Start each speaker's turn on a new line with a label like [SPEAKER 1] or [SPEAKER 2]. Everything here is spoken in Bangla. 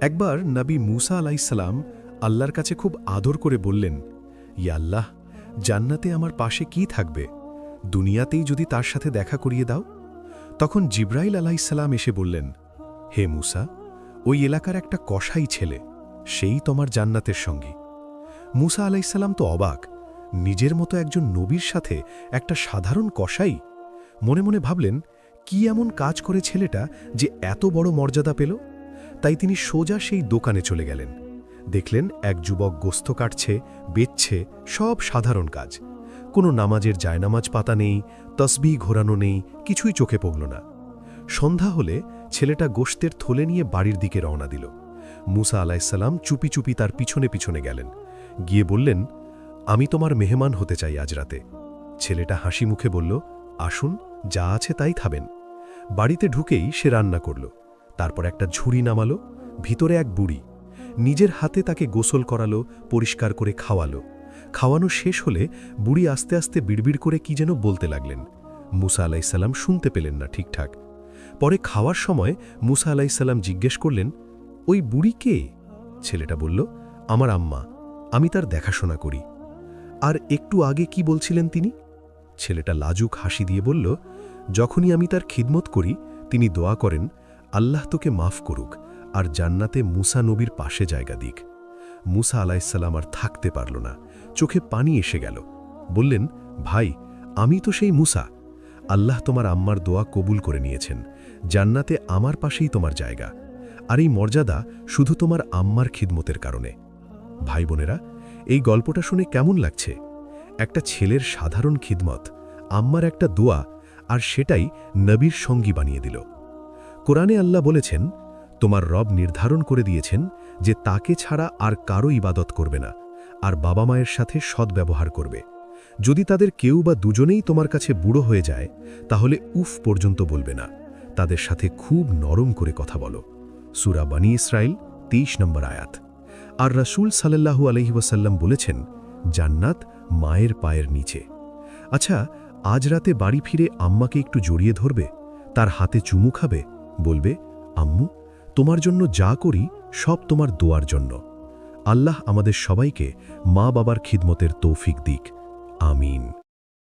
[SPEAKER 1] একবার নবী মুসা আলাইসাল্লাম আল্লাহর কাছে খুব আদর করে বললেন, ইয়া আল্লাহ, জান্নাতে আমার পাশে কি থাকবে? দুনিয়াতেই যদি তার সাথে দেখা করিয়ে দাও। তখন জিব্রাইল আলাইসাল্লাম এসে বললেন, হে মুসা, ওই এলাকার একটা কসাই ছেলে, সেই তোমার জান্নাতের সঙ্গী। মুসা আলাইসাল্লাম তো অবাক, নিজের মতো একজন নবীর সাথে একটা সাধারণ কসাই। মনে মনে ভাবলেন, কি এমন কাজ করে ছেলেটা যে এত বড় মর্যাদা পেল? তাই তিনি সোজা সেই দোকানে চলে গেলেন। দেখলেন এক যুবক গোস্ত কাটছে, বেচছে, সব সাধারণ কাজ। কোনো নামাজের জায়নামাজ পাতা নেই, তসবিহ ঘোরানো নেই, কিছুই চোখে পড়ল না। সন্ধ্যা হলে ছেলেটা গোশতের থলে নিয়ে বাড়ির দিকে রওনা দিল। মুসা আলাইসাল্লাম চুপি চুপি তার পিছনে পিছনে গেলেন, গিয়ে বললেন, আমি তোমার মেহমান হতে চাই আজ রাতে। ছেলেটা হাসি মুখে বলল, আসুন, যা আছে তাই খাবেন। বাড়িতে ঢুকেই সে রান্না করল। তারপর একটা ঝুড়ি নামালো, ভিতরে এক বুড়ি। নিজের হাতে তাকে গোসল করালো, পরিষ্কার করে খাওয়ালো। খাওয়ানো শেষ হলে বুড়ি আস্তে আস্তে বিড়বিড় করে কি যেন বলতে লাগলেন। মুসা আলাইসাল্লাম শুনতে পেলেন না ঠিকঠাক। পরে খাওয়ার সময় মুসা আলাইসাল্লাম জিজ্ঞেস করলেন, ওই বুড়ি কে? ছেলেটা বলল, আমার আম্মা, আমি তার দেখাশোনা করি। আর একটু আগে কি বলছিলেন তিনি? ছেলেটা লাজুক হাসি দিয়ে বলল, যখনই আমি তার খিদমত করি তিনি দোয়া করেন, আল্লাহ তোকে মাফ করুক আর জান্নাতে মুসা নবীর পাশে জায়গা দিক। মুসা আলাইসাল্লাম আর থাকতে পারল না, চোখে পানি এসে গেল। বললেন, ভাই, আমি তো সেই মুসা। আল্লাহ তোমার আম্মার দোয়া কবুল করে নিয়েছেন, জান্নাতে আমার পাশেই তোমার জায়গা। আর এই মর্যাদা শুধু তোমার আম্মার খিদমতের কারণে। ভাই বোনেরা, এই গল্পটা শুনে কেমন লাগছে? একটা ছেলের সাধারণ খিদমত, আম্মার একটা দোয়া, আর সেটাই নবীর সঙ্গী বানিয়ে দিল। কোরআনে আল্লাহ বলেছেন, তোমার রব নির্ধারণ করে দিয়েছেন যে তাকে ছাড়া আর কারো ইবাদত করবে না, আর বাবা মায়ের সাথে সদ্ব্যবহার করবে। যদি তাদের কেউ বা দুজনেই তোমার কাছে বুড়ো হয়ে যায়, তাহলে উফ পর্যন্ত বলবে না, তাদের সাথে খুব নরম করে কথা বলো। সূরা বনী ইসরাইল 23 নম্বর আয়াত। আর রাসূল সাল্লাল্লাহু আলাইহি ওয়াসাল্লাম বলেছেন, জান্নাত মায়ের পায়ের নিচে। আচ্ছা, আজ রাতে বাড়ি ফিরে আম্মাকে একটু জড়িয়ে ধরবে, তার হাতে চুমু খাবে, বলবে, আম্মু, তোমার জন্য যা করি সব তোমার দোয়ার জন্য। আল্লাহ আমাদের সবাইকে মা বাবার খিদমতের তৌফিক দিক। আমিন।